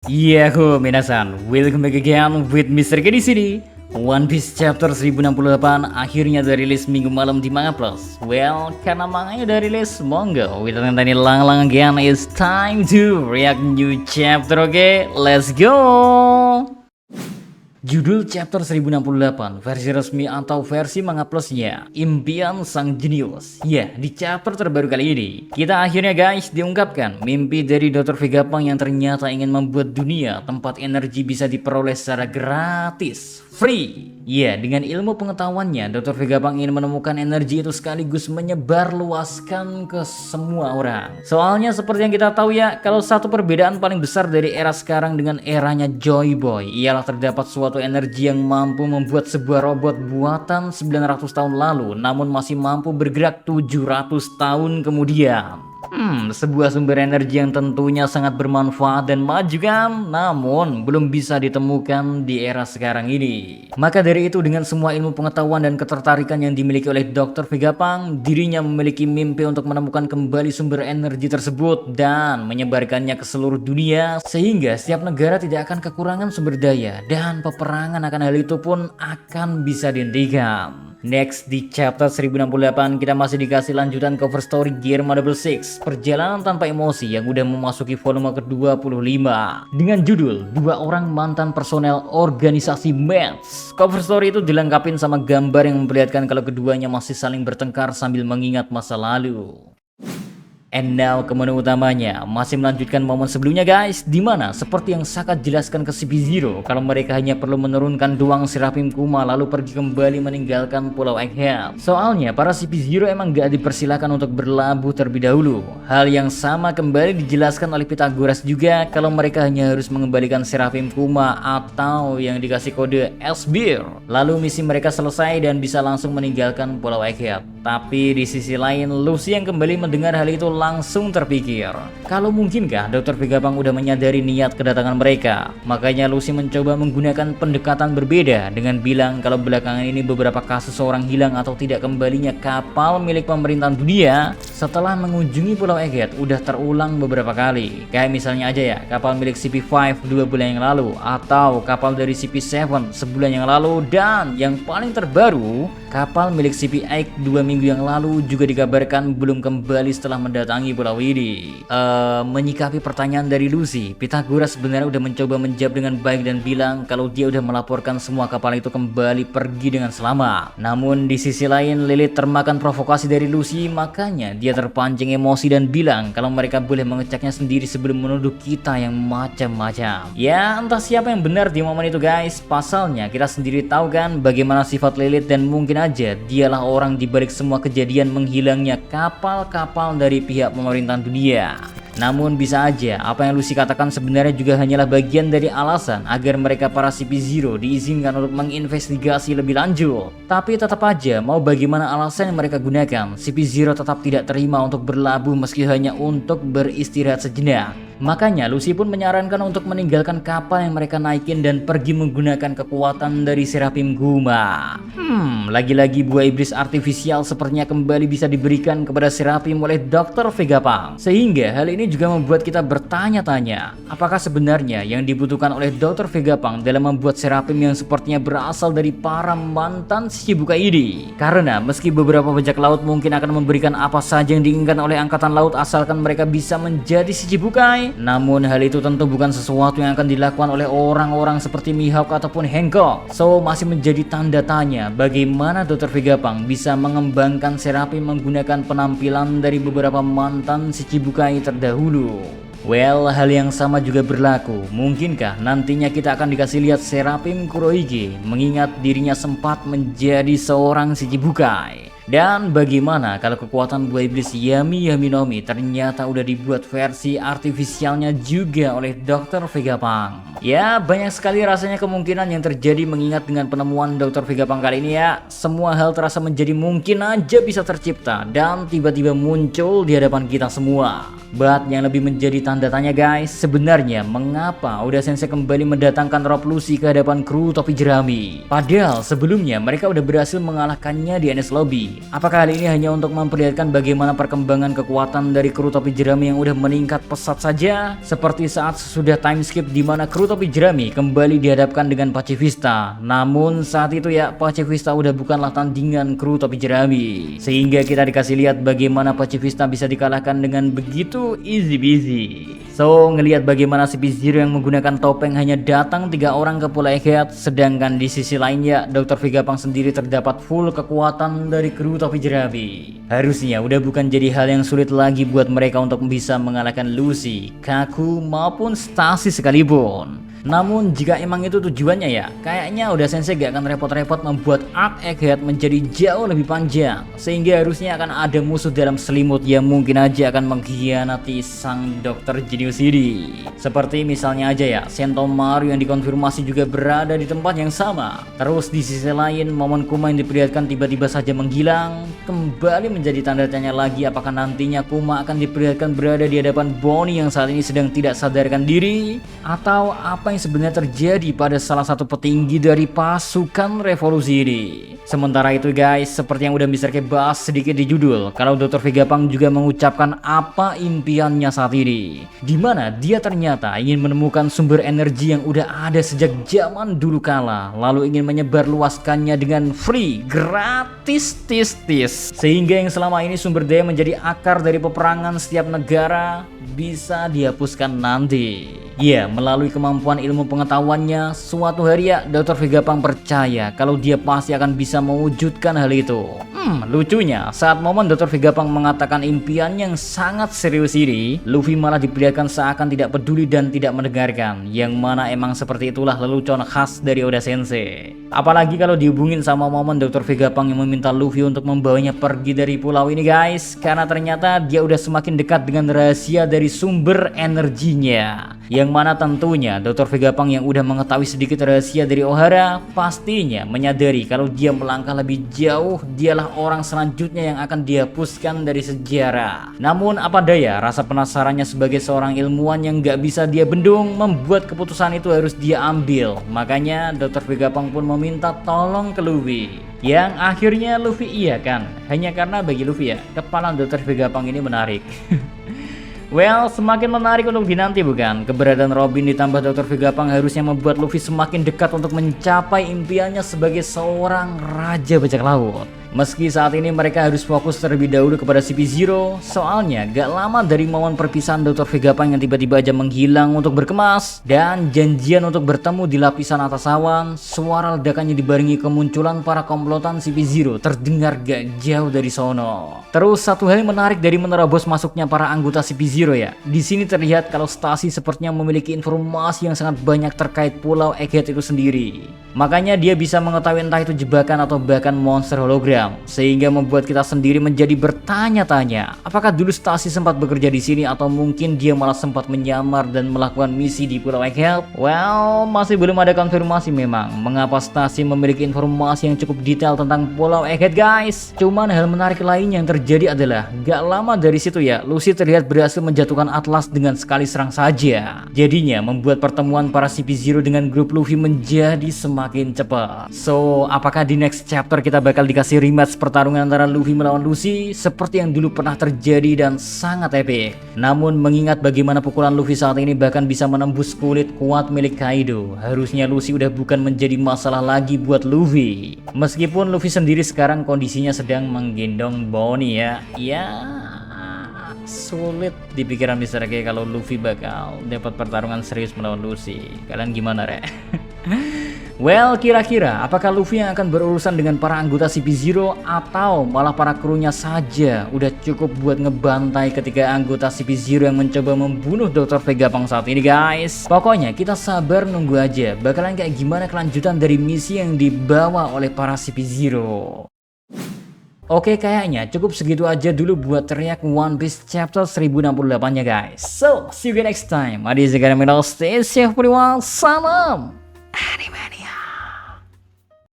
Yahoo minasan, welcome back again with Mr. K di sini. One Piece chapter 1068 akhirnya udah rilis minggu malam di Manga Plus. Well, karena manganya udah rilis, monggo with Tani lang again, it's time to react new chapter, okay? Let's go! Judul chapter 1068 versi resmi atau versi Manga Plusnya, Impian Sang Jenius. Ya, di chapter terbaru kali ini kita akhirnya guys diungkapkan mimpi dari Dr. Vegapunk yang ternyata ingin membuat dunia tempat energi bisa diperoleh secara gratis, free. Ya, dengan ilmu pengetahuannya Dr. Vegapunk ingin menemukan energi itu sekaligus menyebar luaskan ke semua orang. Soalnya seperti yang kita tahu ya, kalau satu perbedaan paling besar dari era sekarang dengan eranya Joy Boy ialah terdapat suatu energi yang mampu membuat sebuah robot buatan 900 tahun lalu namun masih mampu bergerak 700 tahun kemudian. Sebuah sumber energi yang tentunya sangat bermanfaat dan maju kan, namun belum bisa ditemukan di era sekarang ini. Maka dari itu dengan semua ilmu pengetahuan dan ketertarikan yang dimiliki oleh Dr. Vegapunk, dirinya memiliki mimpi untuk menemukan kembali sumber energi tersebut dan menyebarkannya ke seluruh dunia sehingga setiap negara tidak akan kekurangan sumber daya dan peperangan akan hal itu pun akan bisa dihentikan. Next di chapter 1068 kita masih dikasih lanjutan cover story Gear Double Six, perjalanan tanpa emosi yang udah memasuki volume ke-25 dengan judul Dua Orang Mantan Personel Organisasi Mets. Cover story itu dilengkapin sama gambar yang memperlihatkan kalau keduanya masih saling bertengkar sambil mengingat masa lalu. And now ke menu utamanya, masih melanjutkan momen sebelumnya guys, dimana seperti yang Sakat jelaskan ke CP0 kalau mereka hanya perlu menurunkan doang Seraphim Kuma lalu pergi kembali meninggalkan Pulau Egghead. Soalnya para CP0 emang gak dipersilakan untuk berlabuh terlebih dahulu. Hal yang sama kembali dijelaskan oleh Pythagoras juga kalau mereka hanya harus mengembalikan Seraphim Kuma atau yang dikasih kode S-Bear. Lalu misi mereka selesai dan bisa langsung meninggalkan Pulau Egghead. Tapi di sisi lain, Luffy yang kembali mendengar hal itu langsung terpikir kalau mungkinkah Dr. Vegapunk udah menyadari niat kedatangan mereka. Makanya Luffy mencoba menggunakan pendekatan berbeda dengan bilang kalau belakangan ini beberapa kasus orang hilang atau tidak kembalinya kapal milik pemerintahan dunia setelah mengunjungi Pulau Egghead udah terulang beberapa kali. Kayak misalnya aja ya, kapal milik CP5 2 bulan yang lalu atau kapal dari CP7 sebulan yang lalu, dan yang paling terbaru kapal milik CP8 2 minggu yang lalu juga dikabarkan belum kembali setelah mendatangi pulau ini. Menyikapi pertanyaan dari Luffy, Pythagoras sebenarnya udah mencoba menjawab dengan baik dan bilang kalau dia udah melaporkan semua kapal itu kembali pergi dengan selamat. Namun di sisi lain Lilith termakan provokasi dari Luffy, makanya dia terpancing emosi dan bilang kalau mereka boleh mengeceknya sendiri sebelum menuduh kita yang macam-macam. Ya entah siapa yang benar di momen itu guys, pasalnya kita sendiri tahu kan bagaimana sifat Lilith dan mungkin aja dialah orang dibalik semua kejadian menghilangnya kapal-kapal dari pihak pemerintahan dunia. Namun bisa aja apa yang Luffy katakan sebenarnya juga hanyalah bagian dari alasan agar mereka para CP0 diizinkan untuk menginvestigasi lebih lanjut. Tapi tetap aja mau bagaimana alasan yang mereka gunakan, CP0 tetap tidak terima untuk berlabuh meski hanya untuk beristirahat sejenak. Makanya Luffy pun menyarankan untuk meninggalkan kapal yang mereka naikin dan pergi menggunakan kekuatan dari Seraphim Kuma. Lagi-lagi buah iblis artifisial sepertinya kembali bisa diberikan kepada Seraphim oleh Dr. Vegapunk. Sehingga hal ini juga membuat kita bertanya-tanya, apakah sebenarnya yang dibutuhkan oleh Dr. Vegapunk dalam membuat Seraphim yang sepertinya berasal dari para mantan Shichibukai ini? Karena meski beberapa bajak laut mungkin akan memberikan apa saja yang diinginkan oleh angkatan laut asalkan mereka bisa menjadi Shichibukai, namun hal itu tentu bukan sesuatu yang akan dilakukan oleh orang-orang seperti Mihawk ataupun Hancock. So masih menjadi tanda tanya bagaimana Dr. Vegapunk bisa mengembangkan Seraphim menggunakan penampilan dari beberapa mantan Shichibukai terdahulu. Well, hal yang sama juga berlaku. Mungkinkah nantinya kita akan dikasih lihat Seraphim Kurohige mengingat dirinya sempat menjadi seorang Shichibukai? Dan bagaimana kalau kekuatan buah iblis Yami Yaminomi ternyata udah dibuat versi artifisialnya juga oleh Dr. Vegapunk? Ya, banyak sekali rasanya kemungkinan yang terjadi mengingat dengan penemuan Dr. Vegapunk kali ini ya. Semua hal terasa menjadi mungkin aja bisa tercipta dan tiba-tiba muncul di hadapan kita semua. But yang lebih menjadi tanda tanya guys, sebenarnya mengapa Oda Sensei kembali mendatangkan Rob Lucci ke hadapan kru topi jerami? Padahal sebelumnya mereka udah berhasil mengalahkannya di NS Lobby. Apakah hal ini hanya untuk memperlihatkan bagaimana perkembangan kekuatan dari kru topi jerami yang udah meningkat pesat saja? Seperti saat sesudah time skip di mana kru topi jerami kembali dihadapkan dengan Pacifista. Namun saat itu ya Pacifista udah bukanlah tandingan kru topi jerami. Sehingga kita dikasih lihat bagaimana Pacifista bisa dikalahkan dengan begitu easy peasy. So, ngelihat bagaimana CP0 yang menggunakan topeng hanya datang 3 orang ke Pulau Egghead, sedangkan di sisi lainnya Dr. Vegapunk sendiri terdapat full kekuatan dari kru topi jerami. Harusnya udah bukan jadi hal yang sulit lagi buat mereka untuk bisa mengalahkan Lucy, Kaku maupun Stasis sekalipun. Namun jika emang itu tujuannya ya, kayaknya udah Sensei gak akan repot-repot membuat arc Egghead menjadi jauh lebih panjang, sehingga harusnya akan ada musuh dalam selimut yang mungkin aja akan mengkhianati sang Dr. Genius ini. Seperti misalnya aja ya, Sentomaru yang dikonfirmasi juga berada di tempat yang sama. Terus di sisi lain, momen Kuma yang diperlihatkan tiba-tiba saja menghilang, kembali menjadi tanda tanya lagi apakah nantinya Kuma akan diperlihatkan berada di hadapan Bonnie yang saat ini sedang tidak sadarkan diri, atau apa yang sebenarnya terjadi pada salah satu petinggi dari pasukan revolusi ini. Sementara itu guys, seperti yang udah Mr. K bahas sedikit di judul, kalau Dr. Vegapunk juga mengucapkan apa impiannya saat ini, dimana dia ternyata ingin menemukan sumber energi yang udah ada sejak zaman dulu kala, lalu ingin menyebarluaskannya dengan free, gratis, tis, sehingga yang selama ini sumber daya menjadi akar dari peperangan setiap negara bisa dihapuskan nanti. Ya, melalui kemampuan ilmu pengetahuannya, suatu hari ya Dr. Vegapunk percaya kalau dia pasti akan bisa mewujudkan hal itu. Lucunya, saat momen Dr. Vegapunk mengatakan impian yang sangat serius ini, Luffy malah diperlihatkan seakan tidak peduli dan tidak mendengarkan, yang mana emang seperti itulah lelucon khas dari Oda Sensei. Apalagi kalau dihubungin sama momen Dr. Vegapunk yang meminta Luffy untuk membawanya pergi dari pulau ini guys, karena ternyata dia udah semakin dekat dengan rahasia dari sumber energinya. Yang mana tentunya Dr. Vegapunk yang udah mengetahui sedikit rahasia dari Ohara pastinya menyadari kalau dia melangkah lebih jauh, dialah orang selanjutnya yang akan dihapuskan dari sejarah. Namun apa daya, rasa penasarannya sebagai seorang ilmuwan yang gak bisa dia bendung membuat keputusan itu harus dia ambil. Makanya Dr. Vegapunk pun meminta tolong ke Luffy, yang akhirnya Luffy iyakan, hanya karena bagi Luffy ya, kepala Dr. Vegapunk ini menarik. Well, semakin menarik untuk dinanti bukan? Keberadaan Robin ditambah Dr. Vegapunk harusnya membuat Luffy semakin dekat untuk mencapai impiannya sebagai seorang raja bajak laut. Meski saat ini mereka harus fokus terlebih dahulu kepada CP0, soalnya gak lama dari momen perpisahan Dr. Vegapunk yang tiba-tiba aja menghilang untuk berkemas dan janjian untuk bertemu di lapisan atas awan, suara ledakannya dibarengi kemunculan para komplotan CP0 terdengar gak jauh dari sono. Terus satu hal yang menarik dari menerobos masuknya para anggota CP0 ya, di sini terlihat kalau Stasis sepertinya memiliki informasi yang sangat banyak terkait Pulau Egghead itu sendiri. Makanya dia bisa mengetahui entah itu jebakan atau bahkan monster hologram, sehingga membuat kita sendiri menjadi bertanya-tanya, apakah dulu Stasis sempat bekerja di sini atau mungkin dia malah sempat menyamar dan melakukan misi di Pulau Egghead? Well, masih belum ada konfirmasi memang mengapa Stasis memiliki informasi yang cukup detail tentang Pulau Egghead guys. Cuman hal menarik lain yang terjadi adalah gak lama dari situ ya, Lucy terlihat berhasil menjatuhkan Atlas dengan sekali serang saja. Jadinya membuat pertemuan para CP0 dengan grup Luffy menjadi semakin cepat. So, apakah di next chapter kita bakal dikasih rematch pertarungan antara Luffy melawan Lucy seperti yang dulu pernah terjadi dan sangat epic? Namun mengingat bagaimana pukulan Luffy saat ini bahkan bisa menembus kulit kuat milik Kaido, harusnya Lucy udah bukan menjadi masalah lagi buat Luffy. Meskipun Luffy sendiri sekarang kondisinya sedang menggendong Bonnie ya. Sulit di pikiran Mr. K kalau Luffy bakal dapat pertarungan serius melawan Lucy. Kalian gimana re? Well, kira-kira apakah Luffy yang akan berurusan dengan para anggota CP0 atau malah para krunya saja udah cukup buat ngebantai ketika anggota CP0 yang mencoba membunuh Dr. Vegapunk saat ini guys? Pokoknya kita sabar nunggu aja bakalan kayak gimana kelanjutan dari misi yang dibawa oleh para CP0. Oke, kayaknya cukup segitu aja dulu buat teriak One Piece chapter 1068 nya guys. So, see you again next time. Adi Zegaramiral, stay safe everyone. Salam Animania.